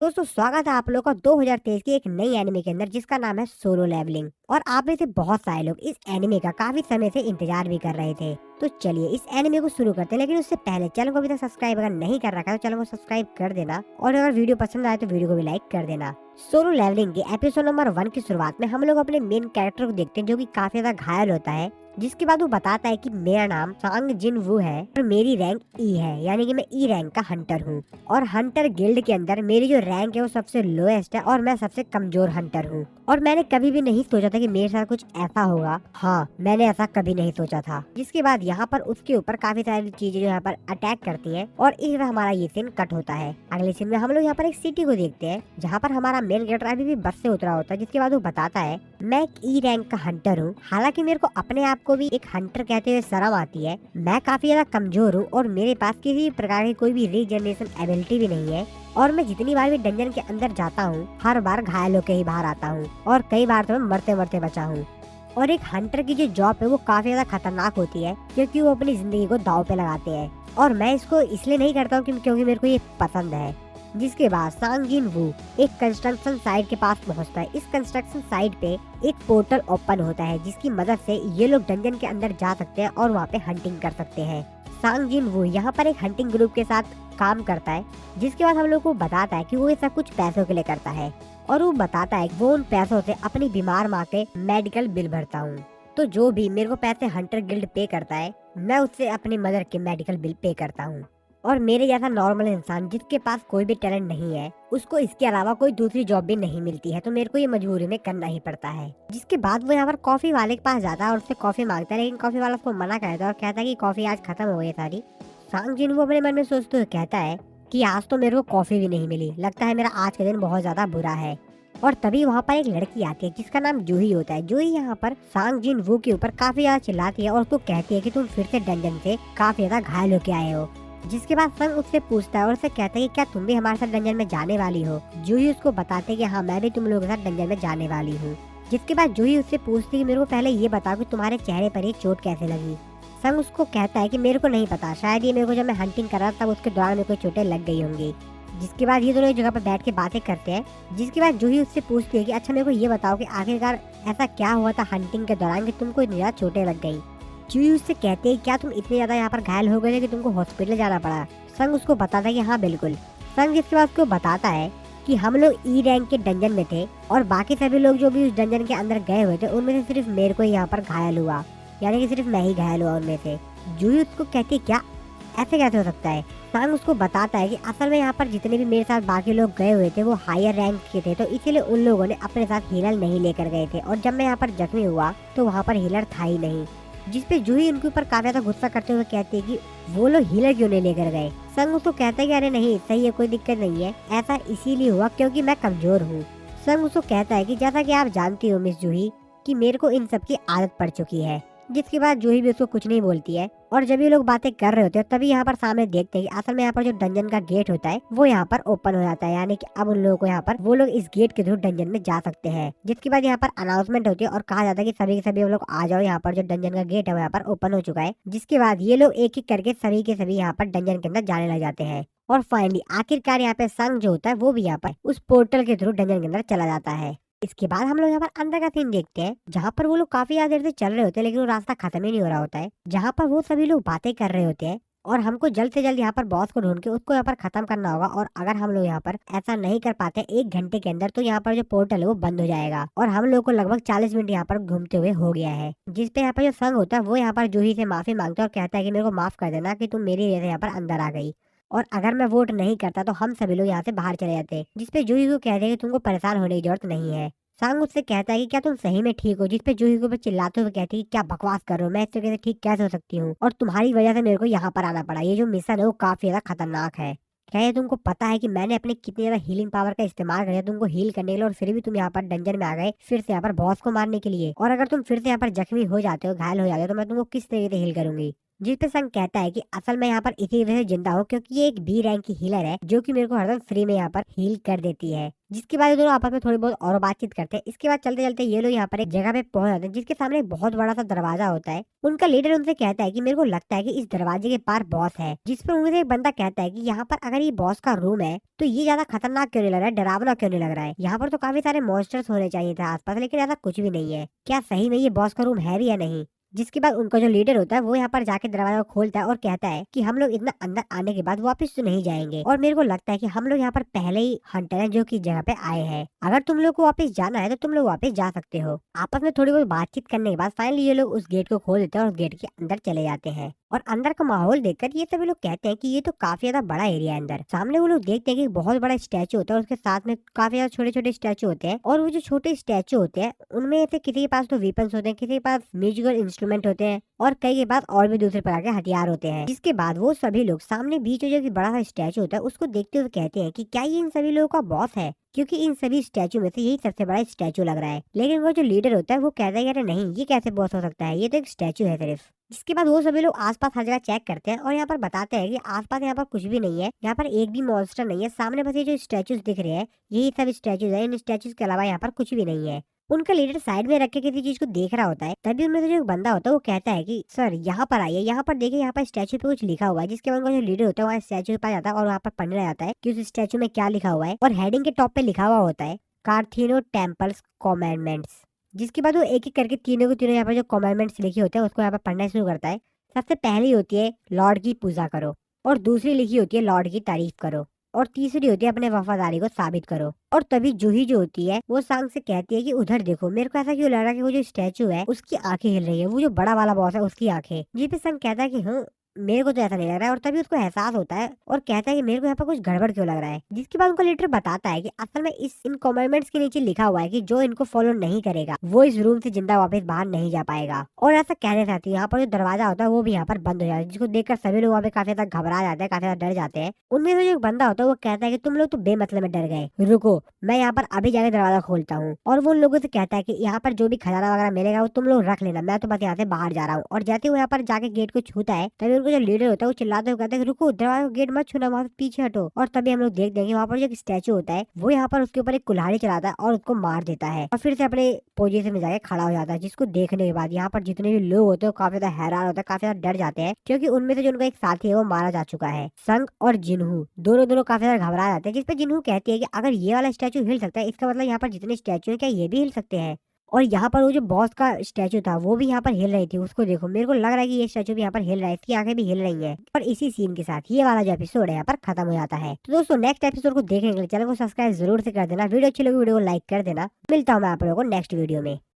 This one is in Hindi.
दोस्तों स्वागत है आप लोग का 2023 की एक नई एनिमे के अंदर जिसका नाम है सोलो लेवलिंग। और आप में से बहुत सारे लोग इस एनिमे का काफी समय से इंतजार भी कर रहे थे। तो चलिए इस एनिमे को शुरू करते हैं, लेकिन उससे पहले चैनल को अभी तक सब्सक्राइब अगर नहीं कर रखा है तो चैनल को सब्सक्राइब कर देना, और अगर वीडियो पसंद आए तो वीडियो को भी लाइक कर देना। सोलो लेवलिंग के एपिसोड नंबर 1 की शुरुआत में हम लोग अपने मेन कैरेक्टर को देखते हैं जो कि काफी ज्यादा घायल होता है, जिसके बाद वो बताता है कि मेरा नाम सांग जिन वू है और मेरी रैंक ई है, यानी कि मैं ई रैंक का हंटर हूँ। और हंटर गिल्ड के अंदर मेरी जो रैंक है वो सबसे लोएस्ट है और मैं सबसे कमजोर हंटर हूँ। और मैंने कभी भी नहीं सोचा था कि मेरे साथ कुछ ऐसा होगा। हाँ, मैंने ऐसा कभी नहीं सोचा था। जिसके बाद यहाँ पर उसके ऊपर काफी सारी चीजें जो यहाँ पर अटैक करती हैं और इस तरह हमारा ये सीन कट होता है। अगले सीन में हम लोग यहाँ पर एक सिटी को देखते हैं जहाँ पर हमारा मेन कैरेक्टर अभी भी बस से उतरा होता है। जिसके बाद वो बताता है मैं एक ई रैंक का हंटर हूँ। हालांकि मेरे को अपने आप को भी एक हंटर कहते हुए शर्म आती है। मैं काफी ज्यादा कमजोर हूँ और मेरे पास किसी भी प्रकार की कोई भी रीजनरेशन एबिलिटी भी नहीं है। और मैं जितनी बार भी डंजन के अंदर जाता हूँ हर बार घायल होकर ही बाहर आता हूँ, और कई बार तो मैं मरते मरते बचा हूँ। और एक हंटर की जो जॉब है वो काफी ज्यादा खतरनाक होती है क्योंकि वो अपनी जिंदगी को दांव पे लगाते हैं। और मैं इसको इसलिए नहीं करता हूँ क्योंकि मेरे को ये पसंद है। जिसके बाद सांग जिन वू एक कंस्ट्रक्शन साइट के पास पहुंचता है। इस कंस्ट्रक्शन साइट पे एक पोर्टल ओपन होता है जिसकी मदद से ये लोग डंजन के अंदर जा सकते हैं और वहाँ पे हंटिंग कर सकते हैं। सांग जिन वू यहाँ पर एक हंटिंग ग्रुप के साथ काम करता है। जिसके बाद हम लोग को बताता है कि वो ये सब कुछ पैसों के लिए करता है, और वो बताता है कि वो उन पैसों से अपनी बीमार माँ के मेडिकल बिल भरता हूँ। तो जो भी मेरे को पैसे हंटर गिल्ड पे करता है मैं उससे अपनी मदर के मेडिकल बिल पे करता हूँ। और मेरे जैसा नॉर्मल इंसान जिसके पास कोई भी टैलेंट नहीं है उसको इसके अलावा कोई दूसरी जॉब भी नहीं मिलती है, तो मेरे को ये मजबूरी में करना ही पड़ता है। जिसके बाद वो यहाँ पर कॉफी वाले के पास जाता है और उससे कॉफी मांगता है, लेकिन कॉफी वाला उसको मना करता है और कहता है कि कॉफी आज खत्म हो गई सारी। सांग जिन वो अपने मन में सोचते हुए कहता है कि आज तो मेरे को कॉफी भी नहीं मिली, लगता है मेरा आज का दिन बहुत ज्यादा बुरा है। और तभी वहाँ पर एक लड़की आती है जिसका नाम जूही होता है। जूही यहाँ पर सांग जिन वू के ऊपर काफी ज्यादा चिल्लाती है और उसको कहती है कि तुम फिर से डंजन से काफी ज्यादा घायल होके आए हो। जिसके बाद संग उससे पूछता है और उससे कहता है कि क्या तुम भी हमारे साथ डंजन में जाने वाली हो। जूही उसको बताते कि हाँ मैं भी तुम लोगों के साथ डंजन में जाने वाली हूँ। जिसके बाद जूही उससे पूछती है कि मेरे को पहले ये बताओ कि तुम्हारे चेहरे पर ये चोट कैसे लगी। संग उसको कहता है कि मेरे को नहीं पता, शायद ये मेरे को जब मैं हंटिंग कर रहा था तब उसके दौरान मेरे को चोटें लग गई होंगी। जिसके बाद ये दोनों एक जगह पर बैठ के बातें करते हैं। जिसके बाद जूही उससे पूछती है कि अच्छा मेरे को ये बताओ कि आखिरकार ऐसा क्या हुआ था हंटिंग के दौरान कि तुमको इतनी ज्यादा चोटें लग गई। जूही उससे कहते हैं क्या तुम इतने ज्यादा यहाँ पर घायल हो गए थे कि तुमको हॉस्पिटल जाना पड़ा। संग उसको बताता है कि हाँ बिल्कुल। संग इसके बाद उसको बताता है कि हम लोग ई रैंक के डंजन में थे और बाकी सभी लोग जो भी उस डंजन के अंदर गए हुए थे उनमें से सिर्फ मेरे को यहाँ पर घायल हुआ, यानी कि सिर्फ मैं ही घायल हुआ उनमें से। जूही उसको कहती है क्या ऐसे कैसे हो सकता है। सांग उसको बताता है कि असल में यहाँ पर जितने भी मेरे साथ बाकी लोग गए हुए थे वो हायर रैंक के थे, तो इसीलिए उन लोगों ने अपने साथ हीलर नहीं लेकर गए थे, और जब मैं यहाँ पर जख्मी हुआ तो वहाँ पर हीलर था ही नहीं। जिस पे जूही उनके ऊपर काफी ज्यादा गुस्सा करते हुए कहती है कि वो लोग हीलर क्यों नहीं लेकर गए। संग उसको कहता है कि अरे नहीं सही है, कोई दिक्कत नहीं है, ऐसा इसीलिए हुआ क्योंकि मैं कमजोर हूँ। संग उसको कहता है कि जैसा कि आप जानती हो मिस जूही कि मेरे को इन सब की आदत पड़ चुकी है। जिसके बाद जूही भी उसको कुछ नहीं बोलती है। और जब ये लोग बातें कर रहे होते हैं तभी यहाँ पर सामने देखते हैं कि असल में यहाँ पर जो डंजन का गेट होता है वो यहाँ पर ओपन हो जाता है, यानी कि अब उन लोगों को यहाँ पर वो लोग इस गेट के थ्रू डंजन में जा सकते हैं। जिसके बाद यहाँ पर अनाउंसमेंट होती है और कहा जाता है कि सभी के सभी लोग आ जाओ, यहाँ पर जो डंजन का गेट है वो यहाँ पर ओपन हो चुका है। जिसके बाद ये लोग एक एक करके सभी के सभी यहाँ पर डंजन के अंदर जाने लग जाते हैं। और फाइनली आखिरकार यहाँ पे संग जो होता है वो भी यहाँ पर उस पोर्टल के थ्रू डंजन के अंदर चला जाता है। इसके बाद हम लोग यहाँ पर अंदर का सीन देखते हैं जहाँ पर वो लोग काफी ज्यादा देर से चल रहे होते हैं लेकिन वो रास्ता खत्म ही नहीं हो रहा होता है। जहाँ पर वो सभी लोग बातें कर रहे होते हैं और हमको जल्द से जल्द यहाँ पर बॉस को ढूंढ के उसको यहाँ पर खत्म करना होगा। और अगर हम लोग यहाँ पर ऐसा नहीं कर पाते 1 घंटे के अंदर तो यहाँ पर जो पोर्टल है वो बंद हो जाएगा और हम लोग को लगभग 40 मिनट यहाँ पर घूमते हुए हो गया है। जिसपे यहाँ पर जो संग होता है वो यहाँ पर जूही से माफी मांगता है और कहता है कि मेरे को माफ कर देना कि तुम मेरी वजह से यहाँ पर अंदर आ गई, और अगर मैं वोट नहीं करता तो हम सभी लोग यहाँ से बाहर चले जाते। जिसपे जूही को कहते हैं कि तुमको परेशान होने की जरूरत नहीं है। सांग उससे कहता है कि क्या तुम सही में ठीक हो। जिसपे जूही को चिल्लाते हुए कहती है कि क्या बकवास कर रहे हो, मैं इस तरीके से ठीक कैसे हो सकती हूँ, और तुम्हारी वजह से मेरे को यहाँ पर आना पड़ा, ये जो मिशन है वो काफी ज्यादा खतरनाक है। क्या ये तुमको पता है कि मैंने अपने कितनी ज्यादा हीलिंग पावर का इस्तेमाल किया तुमको हील करने के लिए, और फिर भी तुम यहाँ पर डंजन में आ गए फिर से यहाँ पर बॉस को मारने के लिए, और अगर तुम फिर से यहाँ पर जख्मी हो जाते हो घायल हो जाते हो तो मैं तुमको किस तरीके से हील करूंगी। जिस पे संग कहता है कि असल में यहाँ पर इसी वजह से जिंदा हूँ क्योंकि ये एक बी रैंक की हीलर है जो कि मेरे को हरदम फ्री में यहाँ पर हील कर देती है। जिसके बाद ये दोनों आपस में थोड़ी बहुत और बातचीत करते हैं। इसके बाद चलते चलते ये लोग यहाँ पर एक जगह पे पहुंच जाते हैं जिसके सामने एक बहुत बड़ा सा दरवाजा होता है। उनका लीडर उनसे कहता है कि मेरे को लगता है कि इस दरवाजे के पार बॉस है, जिस पर उनसे एक बंदा कहता है कि यहाँ पर अगर ये बॉस का रूम है तो ये ज्यादा खतरनाक क्यों नहीं लग रहा है, डरावना क्यों नहीं लग रहा है। यहाँ पर तो काफी सारे मॉन्स्टर्स होने चाहिए थे आसपास, लेकिन ऐसा कुछ भी नहीं है। क्या सही में ये बॉस का रूम है भी या नहीं। जिसके बाद उनका जो लीडर होता है वो यहाँ पर जाके दरवाजा खोलता है और कहता है कि हम लोग इतना अंदर आने के बाद वापस तो नहीं जाएंगे, और मेरे को लगता है कि हम लोग यहाँ पर पहले ही हंटर हैं जो कि जगह पे आए हैं। अगर तुम लोग को वापस जाना है तो तुम लोग वापस जा सकते हो। आपस में थोड़ी बहुत बातचीत करने के बाद फाइनली ये लोग उस गेट को खोल देते हैं और गेट के अंदर चले जाते हैं। और अंदर का माहौल देखकर ये सभी लोग कहते हैं कि ये तो काफी ज्यादा बड़ा एरिया है अंदर। सामने वो लोग देखते हैं कि एक बहुत बड़ा स्टैचू होता है, उसके साथ में काफी ज्यादा छोटे छोटे स्टैचू होते हैं, और वो जो छोटे स्टैचू होते हैं उनमें से किसी के पास तो वीपन्स होते हैं, किसी के पास म्यूजिकल इंस्ट्रूमेंट होते हैं, और कई के पास और भी दूसरे प्रकार के हथियार होते हैं। जिसके बाद वो सभी लोग सामने बीच में जो कि बड़ा सा स्टैचू होता है उसको देखते हुए कहते हैं कि क्या ये इन सभी लोगों का बॉस है, क्योंकि इन सभी स्टैचू में से यही सबसे बड़ा स्टैचू लग रहा है। लेकिन वो जो लीडर होता है वो कहता है कि अरे नहीं, ये कैसे बॉस हो सकता है, ये तो एक स्टैचू है सिर्फ। जिसके बाद वो सभी लोग आसपास हर जगह चेक करते हैं और यहाँ पर बताते हैं कि आसपास यहाँ पर कुछ भी नहीं है, यहाँ पर एक भी मॉन्स्टर नहीं है। सामने बस ये जो स्टैचूज दिख रहे हैं यही सब स्टैचूज है, इन स्टैचूज के अलावा यहाँ पर कुछ भी नहीं है। उनका लीडर साइड में रख के किसी चीज को देख रहा होता है, तभी उनमें से जो एक बंदा होता है वो कहता है कि सर यहाँ पर आइए, यहाँ पर देखिए, यहाँ पर स्टैचू पे कुछ लिखा हुआ है। जिसके बाद उनका जो लीडर होता है वहाँ स्टैचू के पास जाता है और वहाँ पर पढ़ने लग जाता है कि उस स्टैचू में क्या लिखा हुआ है, और हेडिंग के टॉप पे लिखा हुआ होता है कार्थीनो टेम्पल्स कॉमेंडमेंट्स। जिसके बाद वो एक एक करके तीनों को तीनों यहाँ पर जो कॉमेंडमेंट्स लिखे होते हैं उसको यहाँ पर पढ़ना शुरू करता है। सबसे पहली होती है लॉर्ड की पूजा करो, और दूसरी लिखी होती है लॉर्ड की तारीफ करो, और तीसरी होती है अपने वफादारी को साबित करो। और तभी जूही जो होती है वो सांग से कहती है कि उधर देखो। मेरे को ऐसा क्यों लग रहा है कि वो जो स्टैचू है उसकी आंखें हिल रही है, वो जो बड़ा वाला बॉस है उसकी आंखें। जी पे संग कहता है कि हाँ, मेरे को तो ऐसा नहीं लग रहा है। और तभी उसको एहसास होता है और कहता है कि मेरे को यहाँ पर कुछ गड़बड़ क्यों लग रहा है। जिसके बाद उनका लीडर बताता है कि असल में इन कमेंटमेंट्स के नीचे लिखा हुआ है कि जो इनको फॉलो नहीं करेगा वो इस रूम से जिंदा वापस बाहर नहीं जा पाएगा। और ऐसा कहने साथ ही यहाँ पर जो दरवाजा होता है वो भी यहाँ पर बंद हो जाता है, जिसको देखकर सभी लोग वहाँ पे काफी ज्यादा घबरा जाते हैं, काफी ज्यादा डर जाते हैं। उनमें से जो एक बंदा होता है वो कहता है कि तुम लोग तो बेमतलब में डर गए, रुको मैं यहाँ पर अभी जाके दरवाजा खोलता हूँ। और वो उन लोगों से कहता है कि यहाँ पर जो भी खजाना वगैरह मिलेगा वो तुम लोग रख लेना, मैं तो बस यहाँ से बाहर जा रहा हूँ। और जाते हुए यहाँ पर जाके गेट को छूता है, तभी उनको जो लीडर होता है वो चिल्लाते हुए कहते हैं रुको, दरवाजा गेट मत छूना, वहाँ से पीछे हटो। और तभी हम लोग देख देंगे वहाँ पर जो एक स्टैचू होता है वो यहाँ पर उसके ऊपर एक कुल्हाड़ी चलाता है और उसको मार देता है, और फिर से अपने पोजीशन में जाके खड़ा हो जाता है। जिसको देखने के बाद यहाँ पर जितने भी लोग होते हैं काफी ज्यादा हैरान होता है, काफी ज्यादा डर जाते हैं, क्योंकि उनमें से जो उनका एक साथी है वो मारा जा चुका है। संग और जिन्हू दोनों दोनों काफी ज्यादा घबरा जाते हैं। जिसपे जिन्हू कहती है कि अगर ये वाला स्टैचू हिल सकता है इसका मतलब यहाँ पर जितने स्टैचू है क्या ये भी हिल सकते हैं। और यहाँ पर वो जो बॉस का स्टैचू था वो भी यहाँ पर हिल रही थी, उसको देखो, मेरे को लग रहा है कि ये स्टैचू भी यहाँ पर हिल रहा है, इसकी आंखें भी हिल रही हैं। और इसी सीन के साथ ये वाला जो एपिसोड है यहाँ पर खत्म हो जाता है। तो दोस्तों नेक्स्ट एपिसोड को देखने के लिए चैनल को सब्सक्राइब जरूर से कर देना, वीडियो अच्छी लगी वीडियो को लाइक कर देना। मिलता हूँ मैं आप लोगों को नेक्स्ट वीडियो में।